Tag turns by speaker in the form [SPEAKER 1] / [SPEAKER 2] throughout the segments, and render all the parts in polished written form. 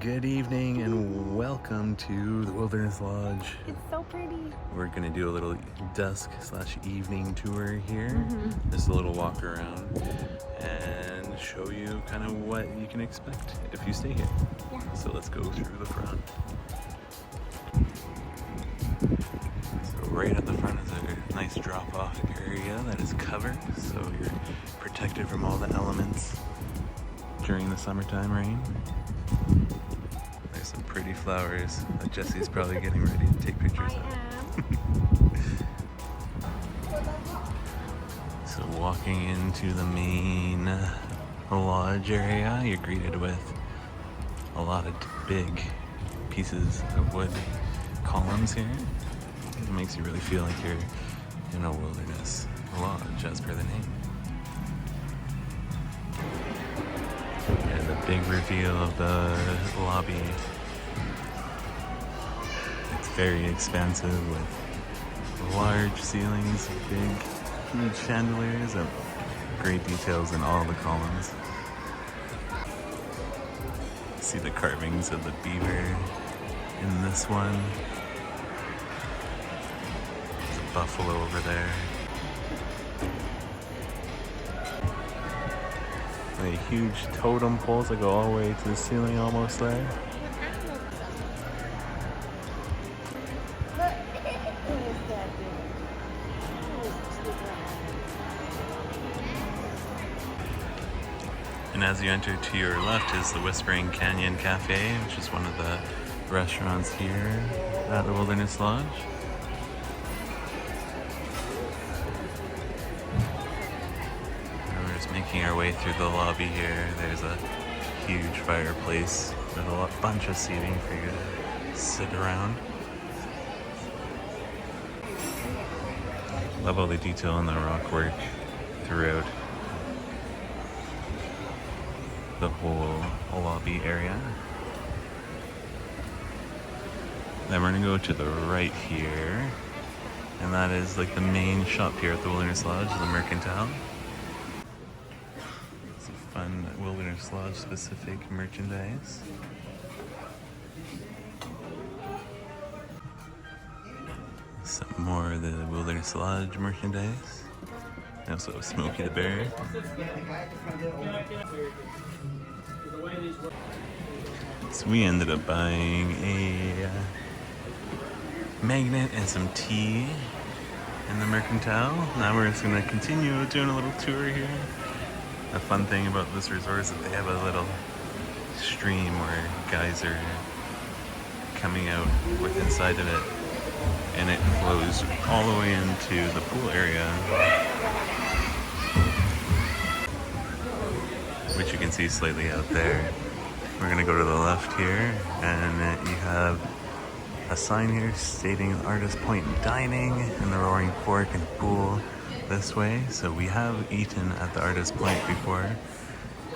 [SPEAKER 1] Good evening and welcome to the Wilderness Lodge.
[SPEAKER 2] It's so pretty.
[SPEAKER 1] We're gonna do a little dusk/evening tour here. Just a little walk around and show you kind of what you can expect if you stay here.
[SPEAKER 2] Yeah.
[SPEAKER 1] So let's go through the front. So right at the front is a nice drop-off area that is covered, so you're protected from all the elements during the summertime rain. There's some pretty flowers that Jesse's probably getting ready to take pictures of. So walking into the main lodge area, you're greeted with a lot of big pieces of wood columns here. It makes you really feel like you're in a wilderness lodge as per the name. And the big reveal of the lobby. It's very expansive with large ceilings, big, huge chandeliers, and great details in all the columns. See the carvings of the beaver in this one. There's a buffalo over there. The huge totem poles that go all the way to the ceiling almost there. And as you enter to your left is the Whispering Canyon Cafe, which is one of the restaurants here at the Wilderness Lodge. Making our way through the lobby here. There's a huge fireplace with a bunch of seating for you to sit around. Love all the detail in the rock work throughout the whole lobby area. Then we're gonna go to the right here, and that is like the main shop here at the Wilderness Lodge, the Mercantile. Fun Wilderness Lodge specific merchandise. Some more of the Wilderness Lodge merchandise. Also Smokey the Bear. So we ended up buying a magnet and some tea in the Mercantile. Now we're just gonna continue doing a little tour here. The fun thing about this resort is that they have a little stream or geyser coming out with inside of it, and it flows all the way into the pool area, which you can see slightly out there. We're gonna go to the left here, and you have a sign here stating Artist Point Dining and the Roaring Fork and Pool this way. So we have eaten at the Artist Point before,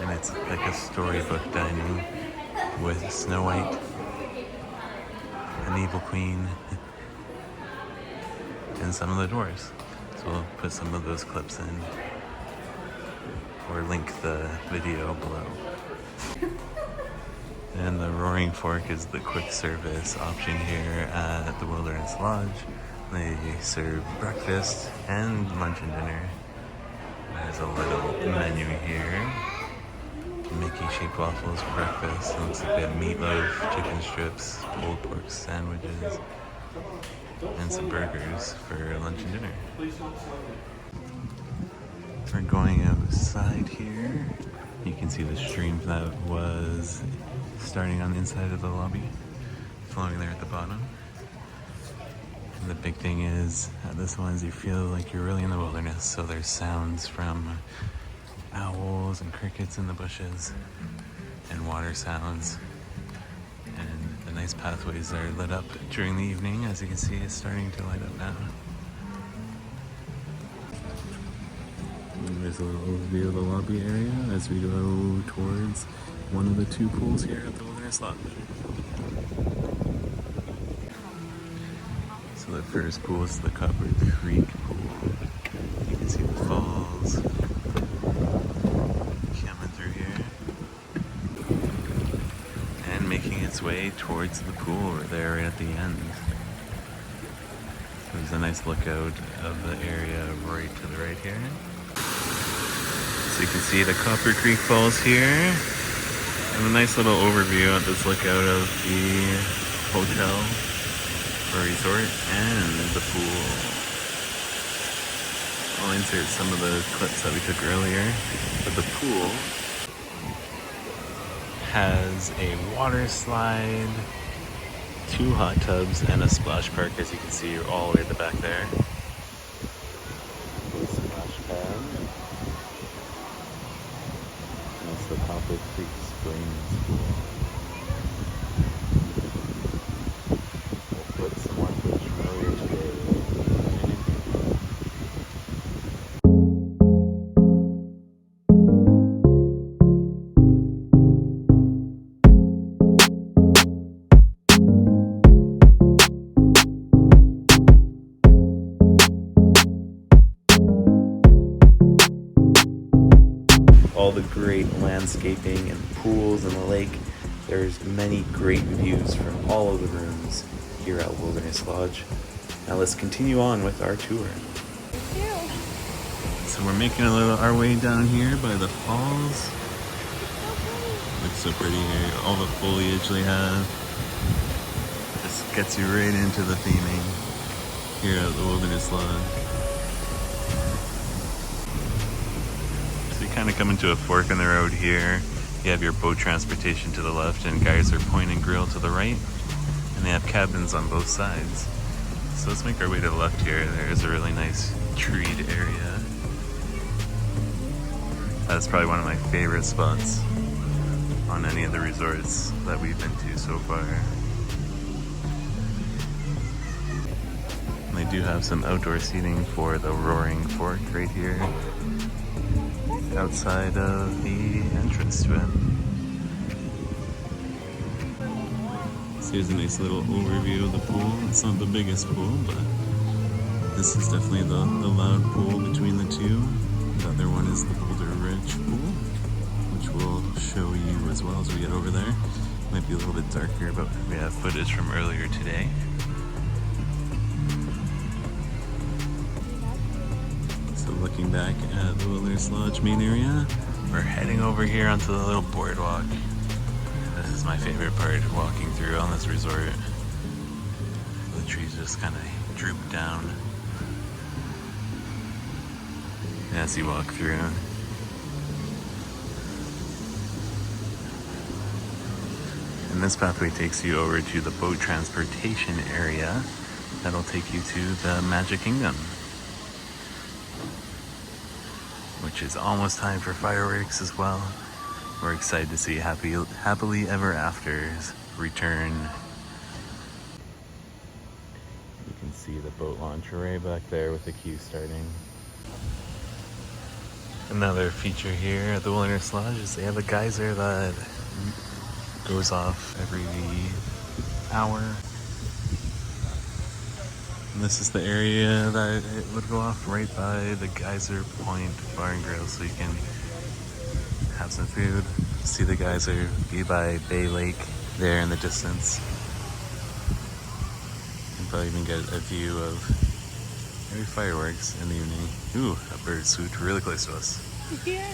[SPEAKER 1] and it's like a storybook dining with Snow White, an evil queen, and some of the dwarves. So we'll put some of those clips in or link the video below. And the Roaring Fork is the quick service option here at the Wilderness Lodge. They serve breakfast and lunch and dinner. There's a little menu here. Mickey-shaped waffles for breakfast. It looks like they have meatloaf, chicken strips, pulled pork sandwiches, and some burgers for lunch and dinner. We're going outside here. You can see the stream that was starting on the inside of the lobby, flowing there at the bottom. The big thing is at this one is you feel like you're really in the wilderness, so there's sounds from owls and crickets in the bushes and water sounds, and the nice pathways are lit up during the evening. As you can see, it's starting to light up now. And there's a little overview of the lobby area as we go towards one of the two pools here at the Wilderness Lodge. So the first pool is the Copper Creek pool. You can see the falls coming through here. And and making its way towards the pool there right at the end. There's a nice lookout of the area right to the right here. So you can see the Copper Creek Falls here. And a nice little overview at this lookout of the hotel or resort and the pool. I'll insert some of the clips that we took earlier. But the pool has a water slide, 2 hot tubs, and a splash park, as you can see all the way at the back there. Splash pad. That's the Copper Creek Springs pool. We'll put some more footage from earlier today. All the great landscaping and pools in the lake. There's many great views from all of the rooms here at Wilderness Lodge. Now let's continue on with our tour. So we're making our way down here by the falls. Looks so pretty here. All the foliage they have. Just gets you right into the theming here at the Wilderness Lodge. Kind of come into a fork in the road here. You have your boat transportation to the left and Geyser Point and Grill to the right, and they have cabins on both sides. So let's make our way to the left here. There's a really nice treed area. That's probably one of my favorite spots on any of the resorts that we've been to so far. And they do have some outdoor seating for the Roaring Fork right here, outside of the entrance to it. So here's a nice little overview of the pool. It's not the biggest pool, but this is definitely the loud pool between the two. The other one is the Boulder Ridge pool, which we'll show you as well as we get over there. Might be a little bit darker, but we have footage from earlier today. Looking back at the Wilderness Lodge main area, we're heading over here onto the little boardwalk. This is my favorite part, walking through on this resort. The trees just kind of droop down as you walk through. And this pathway takes you over to the boat transportation area. That'll take you to the Magic Kingdom, which is almost time for fireworks as well. We're excited to see Happily Ever After's return. You can see the boat launch right back there with the queue starting. Another feature here at the Wilderness Lodge is they have a geyser that goes off every hour. And this is the area that it would go off right by the Geyser Point Bar and Grill, so you can have some food, see the geyser, be by Bay Lake there in the distance. You can probably even get a view of maybe fireworks in the evening. Ooh, a bird swooped really close to us. Yeah.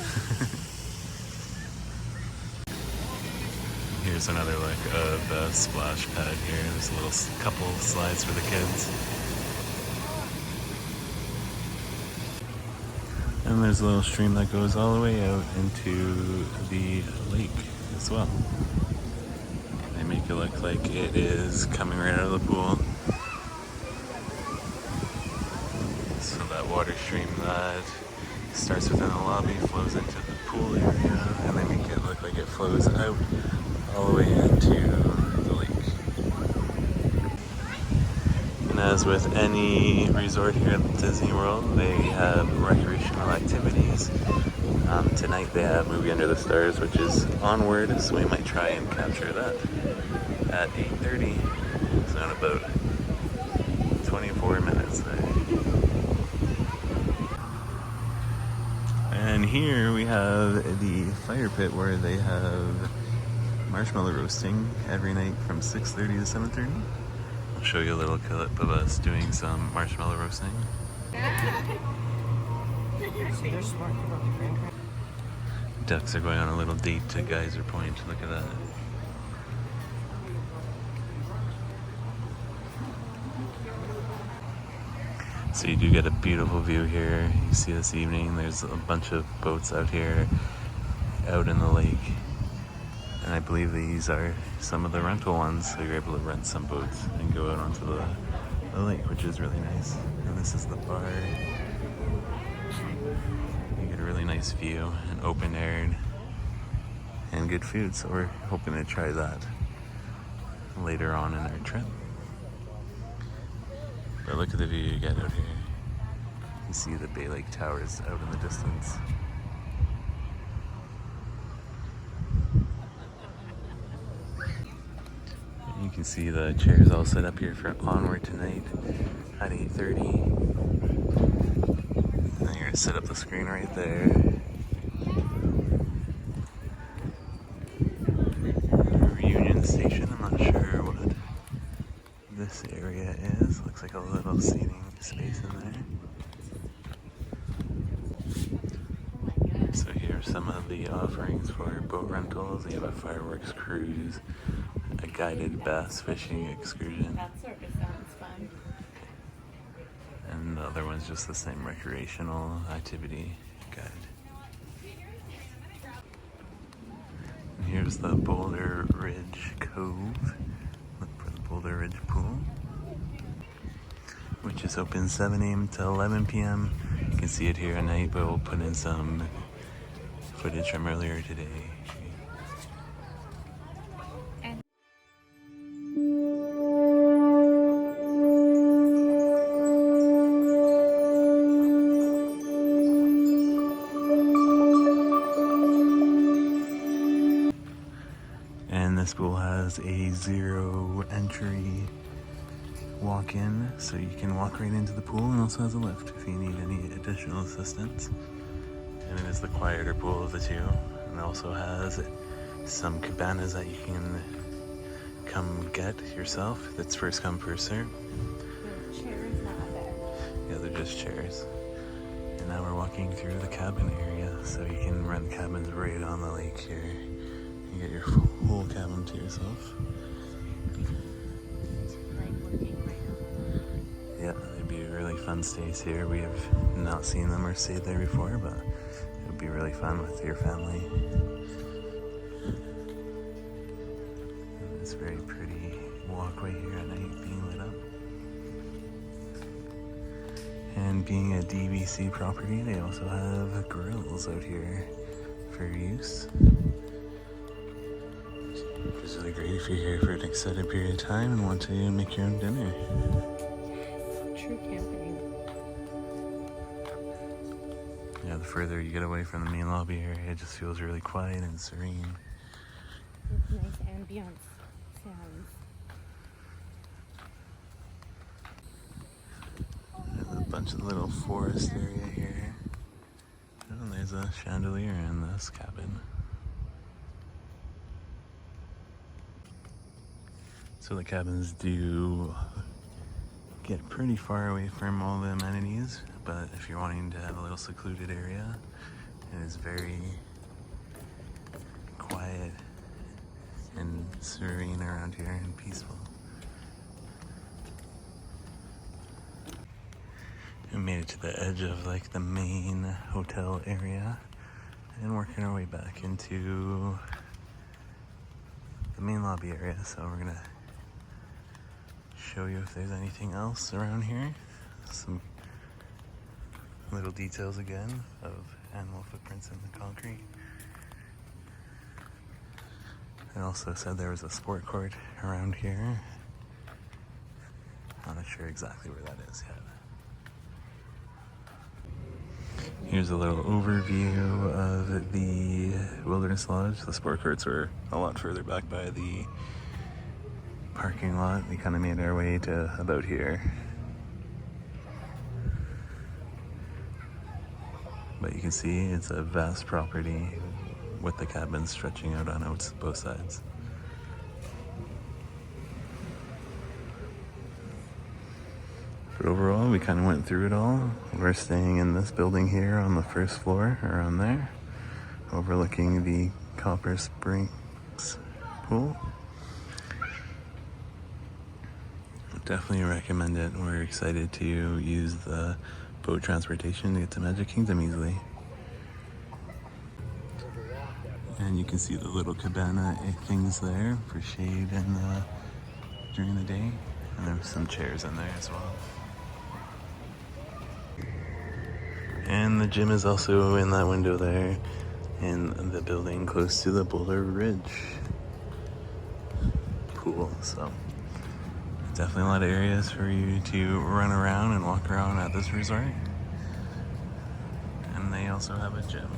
[SPEAKER 1] Here's another look of the splash pad here. There's a little couple slides for the kids. And there's a little stream that goes all the way out into the lake as well. They make it look like it is coming right out of the pool. So that water stream that starts within the lobby flows into the pool area, and they make it look like it flows out all the way into the lake. And as with any resort here at Disney World, they have recreational activities. Tonight they have Movie Under the Stars, which is onward, so we might try and capture that at 8:30. So in about 24 minutes there. And here we have the fire pit where they have marshmallow roasting every night from 6:30 to 7:30. I'll show you a little clip of us doing some marshmallow roasting. Ducks are going on a little date to Geyser Point. Look at that. So you do get a beautiful view here. You see this evening, there's a bunch of boats out here, out in the lake. And I believe these are some of the rental ones, so you're able to rent some boats and go out onto the lake, which is really nice. And this is the bar. You get a really nice view and open aired and good food, so we're hoping to try that later on in our trip. But look at the view you get out here. You see the Bay Lake Towers out in the distance. You can see the chairs all set up here for Onward tonight at 8:30. And you're gonna set up the screen right there. Reunion Station, I'm not sure what this area is. Looks like a little seating space in there. So here are some of the offerings for boat rentals. You have a fireworks cruise, a guided bass fishing excursion.
[SPEAKER 2] That circus sounds fun.
[SPEAKER 1] And the other one's just the same recreational activity guide. And here's the Boulder Ridge Cove. Look for the Boulder Ridge pool, which is open 7 a.m. to 11 p.m. You can see it here at night, but we'll put in some footage from earlier today. And this pool has a 0 entry walk-in, so you can walk right into the pool, and also has a lift if you need any additional assistance. And it is the quieter pool of the two, and also has some cabanas that you can come get yourself. It's first come, first serve.
[SPEAKER 2] The chairs not there.
[SPEAKER 1] Yeah, they're just chairs. And now we're walking through the cabin area, so you can rent cabins right on the lake here. You get your whole cabin to yourself. Yeah, it'd be a really fun stays here. We have not seen them or stayed there before, but it would be really fun with your family. And this very pretty walkway here at night being lit up. And being a DVC property, they also have grills out here for use. Which is really great if you're here for an extended period of time and want to make your own dinner.
[SPEAKER 2] True camping.
[SPEAKER 1] Yeah, the further you get away from the main lobby area, it just feels really quiet and serene.
[SPEAKER 2] With nice ambience sounds.
[SPEAKER 1] There's a bunch of little forest area here. And there's a chandelier in this cabin. So the cabins do get pretty far away from all the amenities, but if you're wanting to have a little secluded area, it is very quiet and serene around here and peaceful. We made it to the edge of like the main hotel area and working our way back into the main lobby area. So we're gonna show you if there's anything else around here. Some little details again of animal footprints in the concrete. It also said there was a sport court around here. I'm not sure exactly where that is yet. Here's a little overview of the Wilderness Lodge. The sport courts were a lot further back by the parking lot. We kind of made our way to about here. But you can see it's a vast property with the cabins stretching out on both sides. But overall, we kind of went through it all. We're staying in this building here on the first floor, around there, overlooking the Copper Springs pool. Definitely recommend it. We're excited to use the boat transportation to get to Magic Kingdom easily. And you can see the little cabana things there for shade and during the day. And there's some chairs in there as well. And the gym is also in that window there in the building close to the Boulder Ridge pool. So definitely a lot of areas for you to run around and walk around at this resort. And they also have a gym.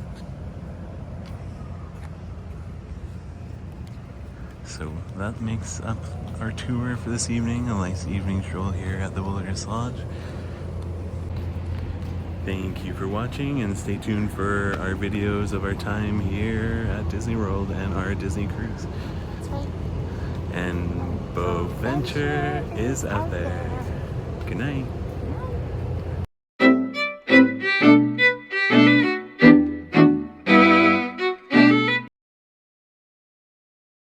[SPEAKER 1] So that makes up our tour for this evening, a nice evening stroll here at the Wilderness Lodge. Thank you for watching, and stay tuned for our videos of our time here at Disney World and our Disney cruise. And Boventure is out there. Good night.